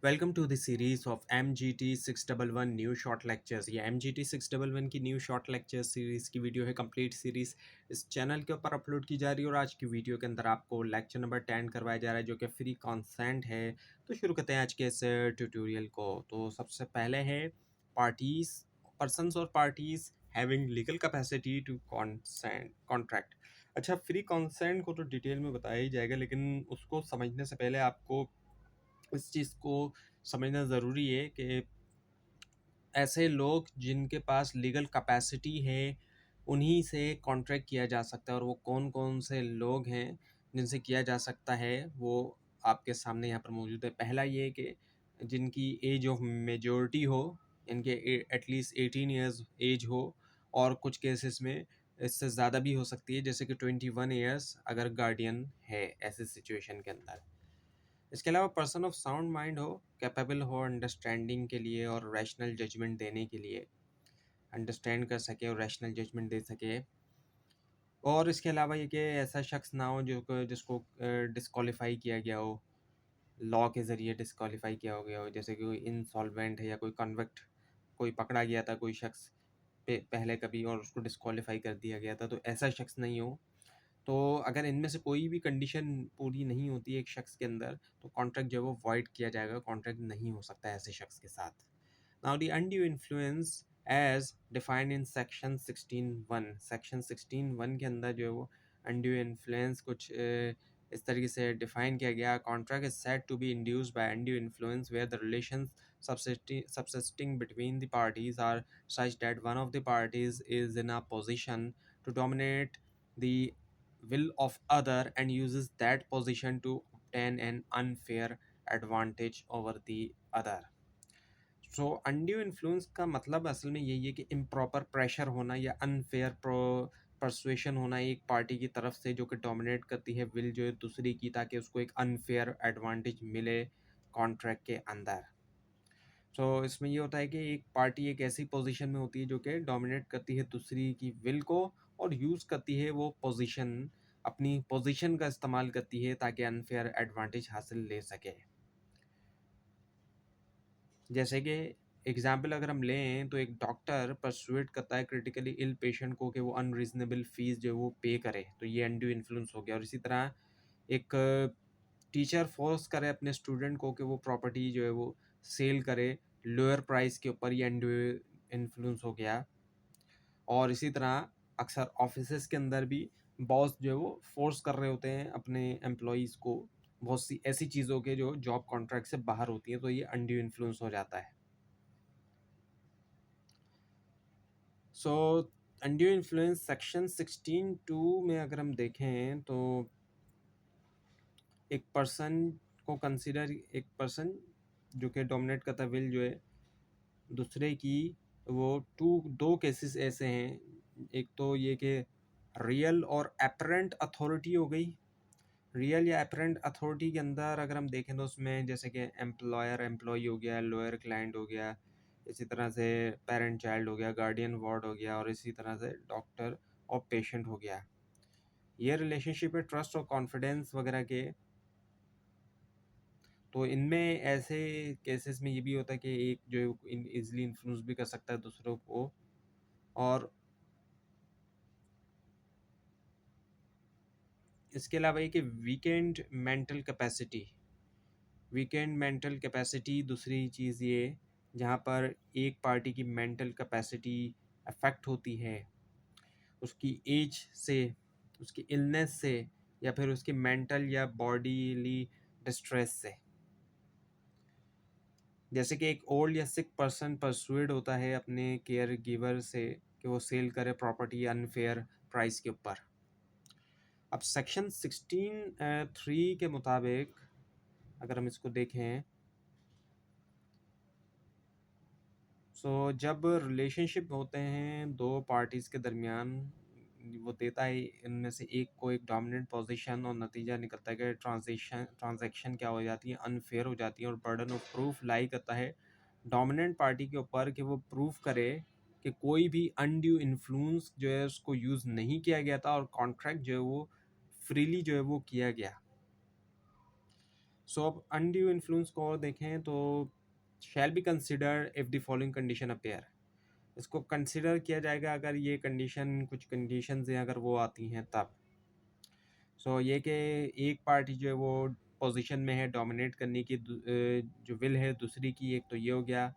Welcome to the series of MGT 611 new short lectures. ये MGT 611 की new short lecture series की video है। Complete series इस channel के ऊपर अपलोड की जा रही है और आज की वीडियो के अंदर आपको लेक्चर नंबर 10 करवाया जा रहा है जो कि फ्री कॉन्सेंट है। तो शुरू करते हैं आज के इस ट्यूटोरियल को। तो सबसे पहले है पार्टीज, पर्सनस और parties having legal capacity to consent contract. अच्छा, फ्री कॉन्सेंट को तो डिटेल में बताया ही जाएगा, लेकिन उसको समझने से पहले आपको इस चीज़ को समझना ज़रूरी है कि ऐसे लोग जिनके पास लीगल कैपेसिटी है उन्हीं से कॉन्ट्रैक्ट किया जा सकता है। और वो कौन कौन से लोग हैं जिनसे किया जा सकता है वो आपके सामने यहाँ पर मौजूद है। पहला ये कि जिनकी एज ऑफ मेजॉरिटी हो, इनके एटलीस्ट 18 ईयर्स एज हो, और कुछ केसेस में इससे ज़्यादा भी हो सकती है, जैसे कि 21 ईयर्स अगर गार्डियन है ऐसे सिचुएशन के अंदर। इसके अलावा पर्सन ऑफ साउंड माइंड हो, कैपेबल हो अंडरस्टैंडिंग के लिए और रैशनल जजमेंट देने के लिए, अंडरस्टैंड कर सके और रैशनल जजमेंट दे सके। और इसके अलावा ये कि ऐसा शख्स ना हो जो जिसको डिस्क्वालीफाई किया गया हो, लॉ के ज़रिए डिस्क्वालीफाई किया हो गया हो, जैसे कि कोई इंसॉल्वेंट है या कोई कन्विक्ट, कोई पकड़ा गया था कोई शख्स पहले कभी और उसको डिस्क्वालीफाई कर दिया गया था, तो ऐसा शख्स नहीं हो। तो अगर इनमें से कोई भी कंडीशन पूरी नहीं होती एक शख्स के अंदर, तो कॉन्ट्रैक्ट जो है वो वॉइड किया जाएगा, कॉन्ट्रैक्ट नहीं हो सकता है ऐसे शख्स के साथ। Now the undue influence as defined in section 16(1), section 16(1) के अंदर जो है वो अनड्यू इन्फ्लुएंस कुछ इस तरीके से डिफाइन किया गया। Contract is said to be induced by undue influence where the relations subsisting between the parties are such that one of the parties is in a position to dominate the will of other and uses that position to obtain an unfair advantage over the other. So undue influence का मतलब असल में यही है कि improper pressure होना या unfair persuasion होना एक पार्टी की तरफ से जो कि डोमिनेट करती है विल जो है दूसरी की, ताकि उसको एक अनफेयर एडवांटेज मिले कॉन्ट्रैक्ट के अंदर। सो इसमें ये होता है कि एक पार्टी एक ऐसी पोजीशन में होती है जो कि डोमिनेट करती है दूसरी की विल को और यूज़ करती है वो पोजीशन, अपनी पोजीशन का इस्तेमाल करती है ताकि अनफेयर एडवांटेज हासिल ले सके। जैसे कि एग्जाम्पल अगर हम लें तो एक डॉक्टर परसुएट करता है क्रिटिकली इल पेशेंट को कि वो अनरीजनेबल फीस जो है वो पे करे, तो ये अनड्यू इन्फ्लुएंस हो गया। और इसी तरह एक टीचर फोर्स करे अपने स्टूडेंट को कि वो प्रॉपर्टी जो है वो सेल करे लोअर प्राइस के ऊपर, ये अनड्यू इन्फ्लुएंस हो गया। और इसी तरह अक्सर ऑफिसेस के अंदर भी बॉस जो है वो फोर्स कर रहे होते हैं अपने एम्प्लॉयज़ को बहुत सी ऐसी चीज़ों के जो जॉब कॉन्ट्रैक्ट से बाहर होती हैं, तो ये अनड्यू इन्फ्लुएंस हो जाता है। सो अनड्यू इन्फ्लुएंस सेक्शन 16(2) में अगर हम देखें तो एक पर्सन को कंसिडर, एक पर्सन जो कि डोमिनेट करता विल जो है दूसरे की, वो दो केसेस ऐसे हैं। एक तो ये कि रियल और एपरेंट अथॉरिटी हो गई। रियल या एपरेंट अथॉरिटी के अंदर अगर हम देखें तो उसमें जैसे कि एम्प्लॉयर एम्प्लॉई हो गया, लॉयर क्लाइंट हो गया, इसी तरह से पेरेंट चाइल्ड हो गया, गार्डियन वार्ड हो गया, और इसी तरह से डॉक्टर और पेशेंट हो गया। ये रिलेशनशिप है ट्रस्ट और कॉन्फिडेंस वगैरह के। तो इनमें ऐसे केसेस में ये भी होता है कि एक जो है ईजिली इन्फ्लुएंस भी कर सकता है दूसरों को। और इसके अलावा ये कि वीकेंड मेंटल कैपेसिटी दूसरी चीज़ ये, जहाँ पर एक पार्टी की मेंटल कैपेसिटी अफेक्ट होती है उसकी एज से, उसकी इलनेस से, या फिर उसकी मेंटल या बॉडीली डिस्ट्रेस से। जैसे कि एक ओल्ड या सिक पर्सन परसुएड होता है अपने केयर गिवर से कि वो सेल करे प्रॉपर्टी अनफेयर प्राइस के ऊपर। अब सेक्शन 16(3) के मुताबिक अगर हम इसको देखें, जब रिलेशनशिप होते हैं दो पार्टीज़ के दरमियान, वो देता है इनमें से एक को एक डोमिनेंट पोजीशन और नतीजा निकलता है कि ट्रांजैक्शन क्या हो जाती है, अनफेयर हो जाती है, और बर्डन ऑफ प्रूफ लाई करता है डोमिनेंट पार्टी के ऊपर कि वो प्रूफ करे कि कोई भी अनड्यू इन्फ्लुएंस जो है उसको यूज़ नहीं किया गया था और कॉन्ट्रैक्ट जो है वो फ्रीली जो है वो किया गया। सो अब अनड्यू इन्फ्लुएंस को और देखें तो shall be consider if the following condition appear. इसको कंसिडर किया जाएगा अगर ये कंडीशन, कुछ कंडीशंस हैं अगर वो आती हैं तब। सो ये कि एक पार्टी जो है वो पोजीशन में है डोमिनेट करने की, जो विल है दूसरी की, एक तो ये हो गया।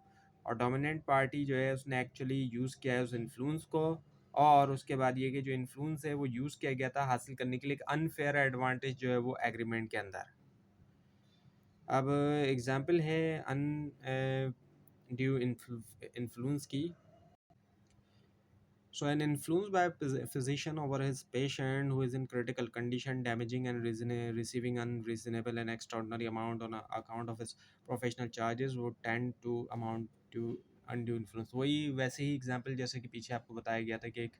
और डोमिनेंट पार्टी जो है उसने एक्चुअली यूज़ किया है उस इन्फ्लुएंस को, और उसके बाद ये कि जो इन्फ्लुएंस है वो यूज़ किया गया था हासिल करने के लिए एक अनफेयर एडवांटेज जो है वो एग्रीमेंट के अंदर। अब एग्जांपल है ड्यू इन्फ्लुएंस की। So, an influence by a physician over his patient who is in critical condition, damaging and receiving unreasonable and extraordinary amount on account of his professional charges would tend to amount to undue influence। वही वैसे ही example जैसे कि पीछे आपको बताया गया था कि एक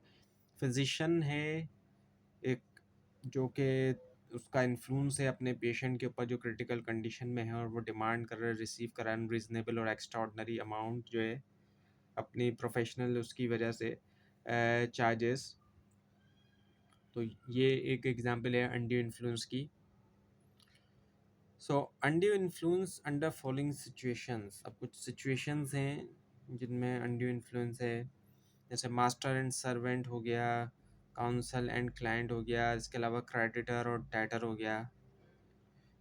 फिजिशियन है, एक जो कि उसका इन्फ्लुएंस है अपने पेशेंट के ऊपर जो क्रिटिकल कंडीशन में है, और वो डिमांड कर रहा है, रिसीव कर रहा है अनरीजनेबल और एक्स्ट्राऑर्डिनरी अमाउंट जो है अपनी प्रोफेशनल उसकी वजह से चार्जेस। तो ये एक एग्जांपल है अनड्यू इन्फ्लुएंस की। So undue influence under following situations. अब कुछ सिचुएशंस हैं जिनमें अनड्यू इन्फ्लुएंस है, जैसे मास्टर एंड सर्वेंट हो गया, काउंसल एंड क्लाइंट हो गया, इसके अलावा क्रेडिटर और डेटर हो गया।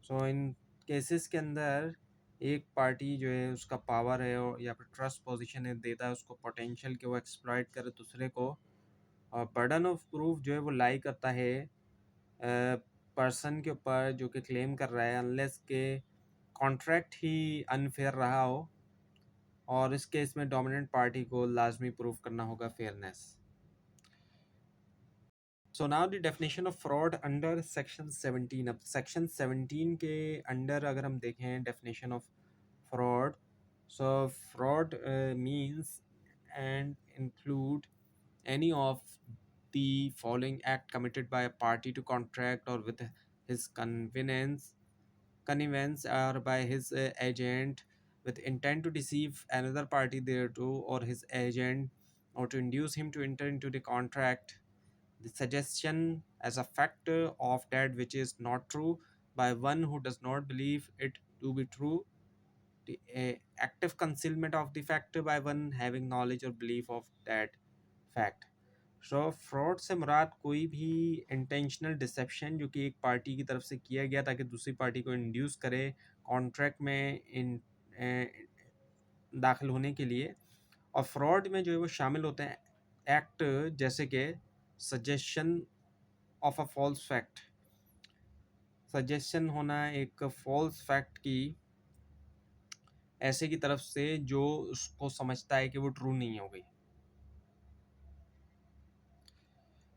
सो इन केसेस के अंदर एक पार्टी जो है उसका पावर है और या फिर ट्रस्ट पोजीशन है, देता है उसको पोटेंशियल कि वो एक्सप्लॉइट करे दूसरे को, और बर्डन ऑफ प्रूफ जो है वो लाई करता है पर्सन के ऊपर जो कि क्लेम कर रहा है, अनलेस के कॉन्ट्रैक्ट ही अनफेयर रहा हो, और इस केस में डोमिनेंट पार्टी को लाजमी प्रूफ करना होगा fairness. So now the definition of fraud under section 17। अब सेक्शन 17 के अंडर अगर हम देखें definition of fraud, so fraud means and include any of the following act committed by a party to contract or with his connivance or by his agent with intent to deceive another party thereto or his agent, or to induce him to enter into the contract the suggestion as a fact of that which is not true by one who does not believe it to be true, the active concealment of the fact by one having knowledge or belief of that fact। So fraud से मुराद कोई भी intentional dissipation जो कि एक party की तरफ से किया गया ताकि दूसरी पार्टी को इंड्यूस करे कॉन्ट्रैक्ट में इन दाखिल होने के लिए। और फ्रॉड में जो है वो शामिल होते हैं एक्ट जैसे कि suggestion of a false fact, suggestion होना एक फॉल्स फैक्ट की ऐसे की तरफ से जो उसको समझता है कि वो ट्रू नहीं हो गई।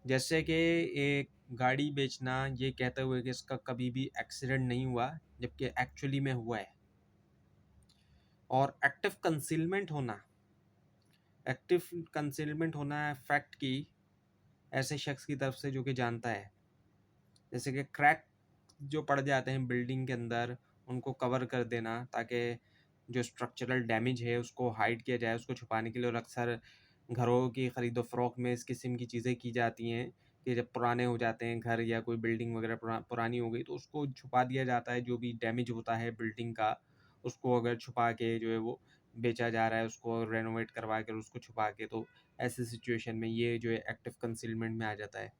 जैसे कि एक गाड़ी बेचना ये कहते हुए कि इसका कभी भी एक्सीडेंट नहीं हुआ जबकि एक्चुअली में हुआ है। और एक्टिव कंसीलमेंट होना है फैक्ट की ऐसे शख्स की तरफ से जो कि जानता है, जैसे कि क्रैक जो पड़ जाते हैं बिल्डिंग के अंदर उनको कवर कर देना ताकि जो स्ट्रक्चरल डैमेज है उसको हाइड किया जाए, उसको छुपाने के लिए। और अक्सर घरों की ख़रीदो फ़रोख्त में इस किस्म की चीज़ें की जाती हैं कि जब पुराने हो जाते हैं घर या कोई बिल्डिंग वगैरह पुरानी हो गई तो उसको छुपा दिया जाता है, जो भी डैमेज होता है बिल्डिंग का उसको अगर छुपा के जो है वो बेचा जा रहा है, उसको रेनोवेट करवा कर उसको छुपा के। तो ऐसी सिचुएशन में ये जो है एक्टिव कंसीलमेंट में आ जाता है।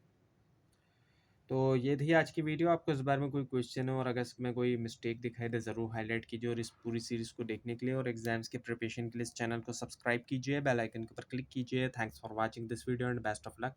तो ये थी आज की वीडियो। आपको इस बारे में कोई क्वेश्चन हो और अगर इसमें कोई मिस्टेक दिखाई दे ज़रूर हाईलाइट कीजिए, और इस पूरी सीरीज़ को देखने के लिए और एग्जाम्स के प्रिपरेशन के लिए इस चैनल को सब्सक्राइब कीजिए, बेल आइकन के ऊपर क्लिक कीजिए। Thanks for watching this video and best of luck.